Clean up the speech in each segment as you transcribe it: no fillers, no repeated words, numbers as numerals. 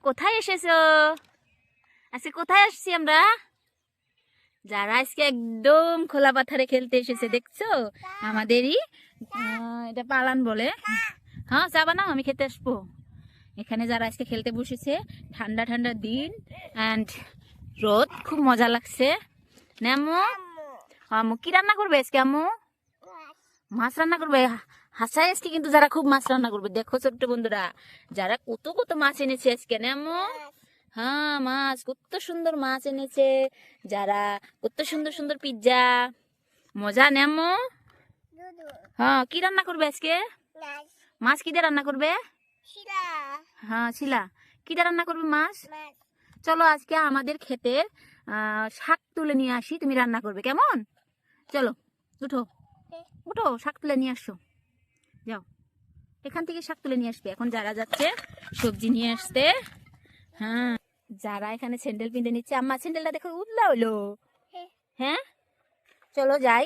কোথায় এসেছো? আজকে কোথায় আসছি আমরা? যারা আজকে একদম খোলা পাথরে খেলতে এসেছে দেখছো? আমাদেরই এটা পালান বলে। হ্যাঁ চা বানাও, আমি খেতে আসবো। এখানে যারা আজকে খেলতে বসেছে, ঠান্ডা ঠান্ডা দিন অ্যান্ড রোদ, খুব মজা লাগছে। না আম্মু? আম্মু কি রান্না করবে আজকে? আম্মু মাছ রান্না করবে। হাসায় আজকে কিন্তু যারা খুব মাছ রান্না করবে, দেখো ছোট্ট বন্ধুরা, যারা কত কত মাছ এনেছে আজকে। না আম্মু? হ্যাঁ মাছ, কত সুন্দর মাছ এনেছে যারা, কত সুন্দর সুন্দর পিৎজা, মজা। না আম্মু? হ্যাঁ কি রান্না করবে আজকে? মাছ কি দিয়ে রান্না করবে? হ্যাঁ শিলা, কি দিয়ে রান্না করবে মাছ? চলো আজকে আমাদের ক্ষেতের শাক তুলে নিয়ে আসি, তুমি রান্না করবে কেমন? চলো উঠো উঠো, শাক তুলে নিয়ে আসো, যাও এখান থেকে শাক তুলে নিয়ে আসবে। এখন যারা যাচ্ছে সবজি নিয়ে আসতে। হ্যাঁ যারা এখানে স্যান্ডেল পিনতে নিচ্ছে, আম্মা স্যান্ডেলটা দেখো উতলা হলো। হ্যাঁ চলো যাই।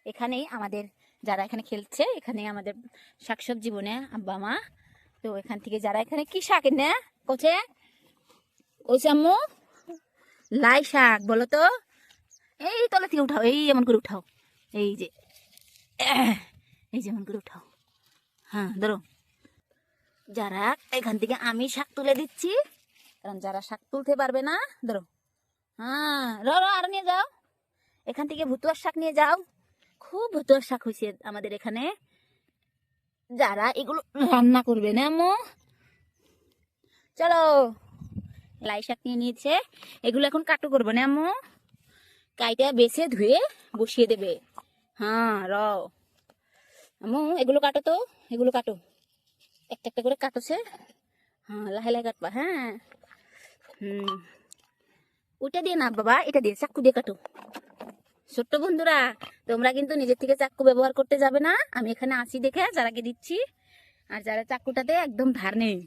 এখানেই আমাদের যারা এখানে খেলছে, এখানে আমাদের শাকসবজি বনে আব্বা মা। তো এখান থেকে যারা এখানে কি শাক এনে কোচে ওইছে আম্মু? লাই শাক বলো তো। এই তলা থেকে উঠাও, এই এমন করে উঠাও, এই যে এই যেমন করে উঠাও। হ্যাঁ ধরো। যারা এখান থেকে আমি শাক তুলে দিচ্ছি, কারণ যারা শাক তুলতে পারবে না, ধরো। হ্যাঁ রো আর নিয়ে যাও, এখান থেকে ভুতুয়ার শাক নিয়ে যাও। খুব ভুতুয়ার শাক হয়েছে আমাদের এখানে। যারা এগুলো রান্না করবে না আম্মু, চলো। লাই শাক নিয়ে নিয়েছে, এগুলো এখন কাটু করবো না আম্মু, কাইটা বেছে ধুয়ে বসিয়ে দেবে। হ্যাঁ আম্মু এগুলো কাটো তো, এগুলো কাটো, একটা একটা করে কাটোছে। হ্যাঁ লাহে লাহে কাটবা। হ্যাঁ ওইটা দিয়ে না বাবা, এটা দিয়ে চাকু দিয়ে কাটো। ছোট্ট বন্ধুরা, তোমরা কিন্তু নিজের থেকে চাকু ব্যবহার করতে যাবে না, আমি এখানে আসি দেখে যারাকে দিচ্ছি। আর যারা চাকুটাতে একদম ধার নেই।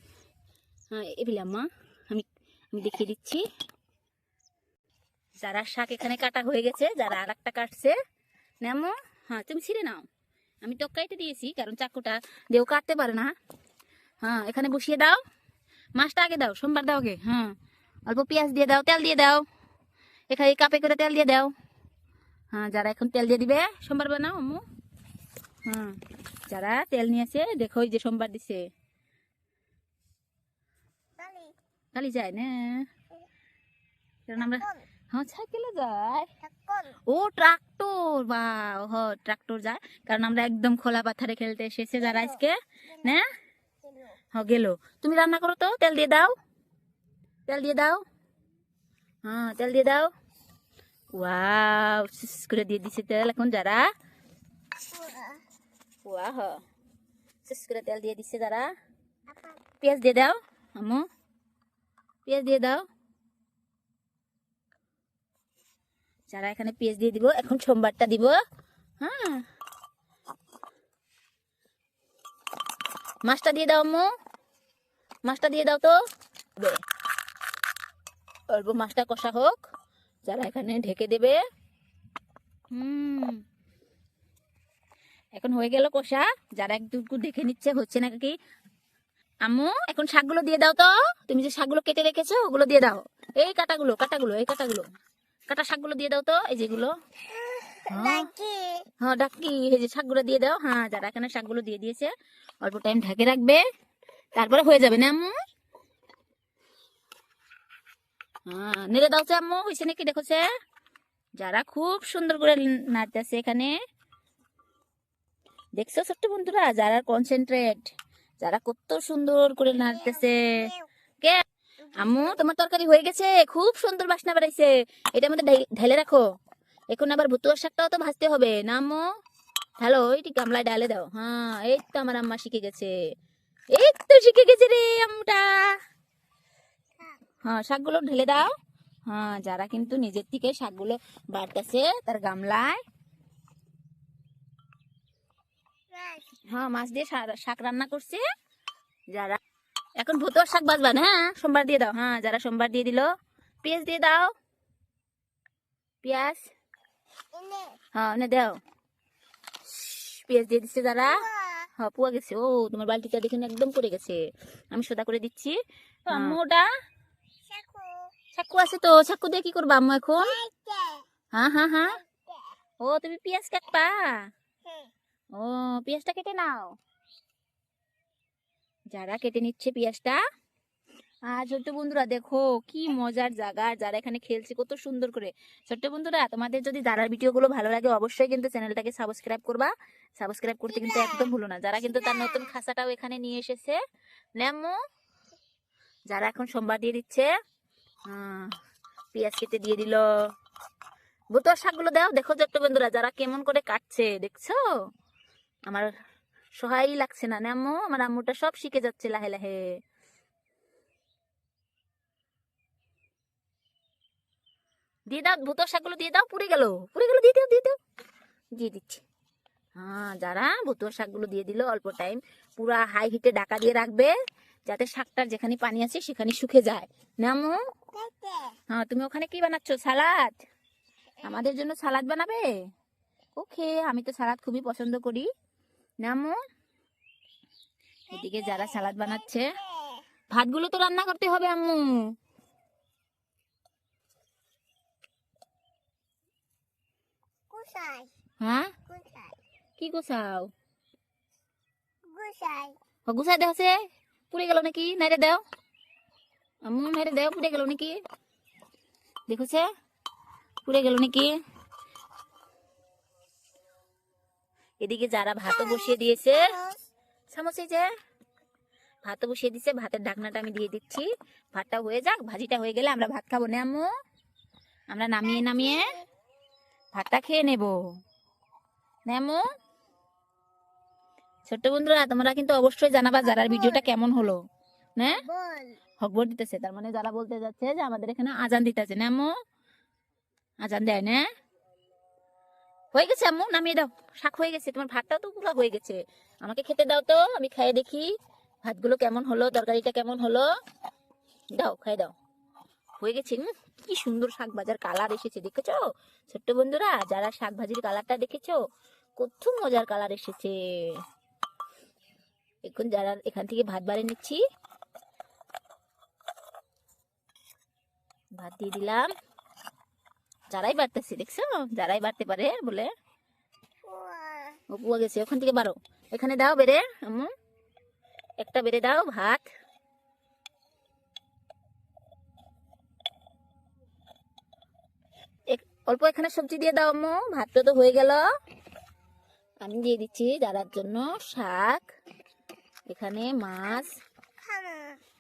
হ্যাঁ এবিলে আম্মা, আমি আমি দেখিয়ে দিচ্ছি। যারা শাক এখানে কাটা হয়ে গেছে, যারা আর একটা কাটছে নেমো। হ্যাঁ তুমি ছিঁড়ে নাও, আমি টক্কাইতে দিয়েছি কারণ চাকুটা দিয়েও কাটতে পারে না। হ্যাঁ এখানে বসিয়ে দাও, মাছটা আগে দাও, সোমবার দাও আগে। হ্যাঁ অল্প পেঁয়াজ দিয়ে দাও, তেল দিয়ে দাও, এখানে কাপে করে তেল দিয়ে দাও। হ্যাঁ যারা এখন তেল দিয়ে দিবে, সোমবার বানাও আম্মু। হ্যাঁ যারা তেল নিয়েছে দেখো, ওই যে সোমবার দিছে, কালি যায় না কারণ আমরা, হ্যাঁ সাইকেলে যায়। ও ট্রাক্টর, বা হ ট্রাক্টর যায় কারণ আমরা একদম খোলা পাথরে খেলতে এসেছে যারা আজকে। না গেল। তুমি রান্না করো তো, তেল দিয়ে দাও, তেল দিয়ে দাও। হ্যাঁ তেল দিয়ে দাও। ওয়াও করে দিয়ে দিছে তেল। এখন যারা ওয়াহ করে তেল দিয়ে দিচ্ছে যারা, পেঁয়াজ দিয়ে দাও আম্মু, পেঁয়াজ দিয়ে দাও। যারা এখানে পেঁয়াজ দিয়ে দিব, এখন সোমবারটা দিব। হ্যাঁ মাছটা দিয়ে দাও আম্মু, মাছটা দিয়ে দাও তো। অল্প মাছটা কষা হোক, যারা এখানে ঢেকে দেবে। এখন হয়ে গেল কষা, যারা একটু দেখে নিচ্ছে হচ্ছে নাকি। আম্মু এখন শাকগুলো দিয়ে দাও তো, তুমি যে শাকগুলো কেটে রেখেছো ওগুলো দিয়ে দাও। এই কাটাগুলো কাটাগুলো, এই কাটাগুলো কাটা শাকগুলো দিয়ে দাও তো, এই যেগুলো। হ্যাঁ ডাকি, এই যে শাকগুলো দিয়ে দাও। হ্যাঁ যারা এখানে শাকগুলো দিয়ে দিয়েছে, অল্প টাইম ঢেকে রাখবে, তারপরে হয়ে যাবে না আম্মু? হ্যাঁ নেড়ে দাও তো আম্মু, হয়েছে নাকি দেখোছে। যারা খুব সুন্দর করে নাড়তেছে এখানে, দেখছো ছোট্ট বন্ধুরা, যারা কনসেন্ট্রেট, যারা কত সুন্দর করে নাড়তেছে। কে আম্মু তোমার তরকারি হয়ে গেছে, খুব সুন্দর বাসনা বেড়াইছে, এটা মধ্যে ঢেলে রাখো। এখন আবার ভুতুয়ার শাকটাও তো ভাজতে হবে না আম্মু? হ্যালো ওইটি গামলায় ডালে দাও। হ্যাঁ এই তো আমার আম্মা শিখে গেছে, এই তো শিখে গেছে রে আম্মুটা। হ্যাঁ শাকগুলো ঢেলে দাও। হ্যাঁ যারা কিন্তু নিজের থেকে শাকগুলো বাড়তেছে তার গামলায়। হ্যাঁ মাছ দিয়ে শাক রান্না করছে যারা। এখন ভুতুয়ার শাক বাজবা না, সোমবার দিয়ে দাও। হ্যাঁ যারা সোমবার দিয়ে দিল, পেঁয়াজ দিয়ে দাও, পেঁয়াজ। হ্যাঁ এনে দাও, পেঁয়াজ দিয়ে দিচ্ছে যারা। হ্যাঁ পুয়া গেছে। ও তোমার বালতিটা দেখুন একদম পড়ে গেছে, আমি সোদা করে দিচ্ছি। তো আম্মু ওটা চাকু আছে তো, চাকু দিয়ে কি করবা আম্মু এখন? হ্যাঁ হ্যাঁ হ্যাঁ। ও তুমি পেঁয়াজ কাটবা? ও পেঁয়াজটা কেটে নাও। যারা কেটে নিচ্ছে পেঁয়াজটা। আর ছোট্ট বন্ধুরা দেখো কি মজার জায়গা, যারা এখানে খেলছে কত সুন্দর করে। ছোট্ট বন্ধুরা তোমাদের যদি যারার ভিডিওগুলো ভালো লাগে অবশ্যই কিন্তু চ্যানেলটাকে সাবস্ক্রাইব করবা। সাবস্ক্রাইব করতে কিন্তু একদম ভুলো না। যারা কিন্তু তার নতুন খাঁচাটাও এখানে নিয়ে এসেছে নেমো, যারা এখন সোমবার দিয়ে দিচ্ছে। পেঁয়াজ কেটে দিয়ে দিল। বুতোর শাকগুলো দাও। দেখো ছোট্ট বন্ধুরা যারা কেমন করে কাটছে দেখছো, আমার সহায়ই লাগছে না নেমো, আমার আম্মুটা সব শিখে যাচ্ছে লাহে লাহে। দিয়ে দাও ভুতোর শাকগুলো দিয়ে দাও, পুড়ে গেল পুড়ে গেল, দিয়ে দাও দিয়ে দাও, দিয়ে দিচ্ছি। হ্যাঁ যারা ভুতোর শাকগুলো দিয়ে দিল অল্প টাইম, পুরা হাই হিটে ঢাকা দিয়ে রাখবে যাতে শাকটার যেখানে পানি আছে সেখানে শুকে যায়। নামো। হ্যাঁ তুমি ওখানে কি বানাচ্ছো? সালাদ? আমাদের জন্য সালাদ বানাবে? ওকে, আমি তো সালাদ খুবই পছন্দ করি। নামো। এদিকে যারা সালাদ বানাচ্ছে, ভাতগুলো তো রান্না করতে হবে আম্মু। হ্যাঁ কি গোছাও? গুছাই দেওয়া আছে, পুড়ে গেল নাকি? নাইরে দাও আম্মু, নাইরে দাও, পুড়ে গেল নাকি? দেখছে পুড়ে গেল নাকি? এদিকে যারা ভাতও বসিয়ে দিয়েছে, চামচ এই যে ভাতও বসিয়ে দিছে, ভাতের ঢাকনাটা আমি দিয়ে দিচ্ছি। ভাতটা হয়ে যাক, ভাজিটা হয়ে গেলে আমরা ভাত খাবো না আম্মু। আমরা নামিয়ে নামিয়ে ভাতটা খেয়ে নেব নেমো। ছোট্ট বন্ধুরা তোমরা কিন্তু অবশ্যই জানাবা যারার ভিডিওটা কেমন হলো। না হকবর দিতেছে, তার মানে যারা বলতে যাচ্ছে যে আমাদের এখানে আজান দিতেছে না আম্মু, আজান দেয় না। হয়ে গেছে আম্মু, নামিয়ে দাও। শাক হয়ে গেছে, তোমার ভাতটাও তো পুরো হয়ে গেছে। আমাকে খেতে দাও তো, আমি খাইয়ে দেখি ভাতগুলো কেমন হলো, তরকারিটা কেমন হলো। দাও খাই দাও। হয়ে গেছে। কি সুন্দর শাক ভাজার কালার এসেছে দেখেছো ছোট্ট বন্ধুরা? যারা শাক ভাজির কালারটা দেখেছো, কত মজার কালার এসেছে। এখন যারা এখান থেকে ভাত বাড়ি নিচ্ছি, ভাত দিয়ে দিলাম। যারাই বাড়তেছে দেখছো, যারাই বাড়তে পারে বলে। ও পুয়া গেছে, ওখান থেকে বাড়ো। এখানে দাও বেড়ে আম্মু, একটা বেড়ে দাও ভাত। অল্প এখানে সবজি দিয়ে দাও আম্মু, ভাতটা তো হয়ে গেল। আমি দিয়ে দিচ্ছি যারার জন্য শাক, এখানে মাছ।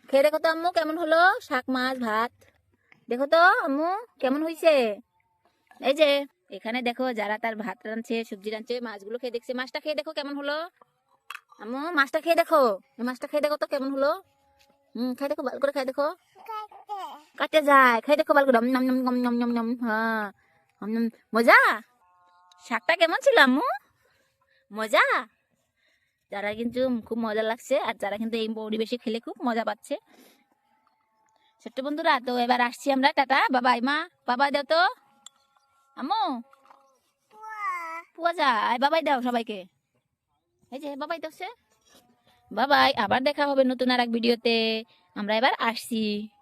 খেয়ে দেখো তো আম্মু কেমন হলো শাক মাছ ভাত। দেখো তো আম্মু কেমন হয়েছে। এই যে এখানে দেখো যারা তার ভাত রাঁধছে, সবজি রাঁধছে, মাছগুলো খেয়ে দেখছে। মাছটা খেয়ে দেখো কেমন হলো আম্মু, মাছটা খেয়ে দেখো, মাছটা খেয়ে দেখো তো কেমন হলো। খাই দেখো, ভালো করে খাই দেখো। কাটে যায়, খাই দেখো ভালো করে। নম নম নম নম নম নম। হ্যাঁ মজা। শাকটা কেমন ছিল আম্মু? মজা। যারা কিন্তু খুব মজা লাগছে, আর যারা কিন্তু এই পরিবেশে খেলে খুব মজা পাচ্ছে। ছোট্ট বন্ধুরা তো এবার আসছি আমরা, টাটা বাবাই। মা বাবাই দাও তো আম্মু, পুয়া যায় বাবাই দাও সবাইকে। এই যে বাবাই দাও সে, বাবাই। আবার দেখা হবে নতুন আর এক ভিডিওতে। আমরা এবার আসছি।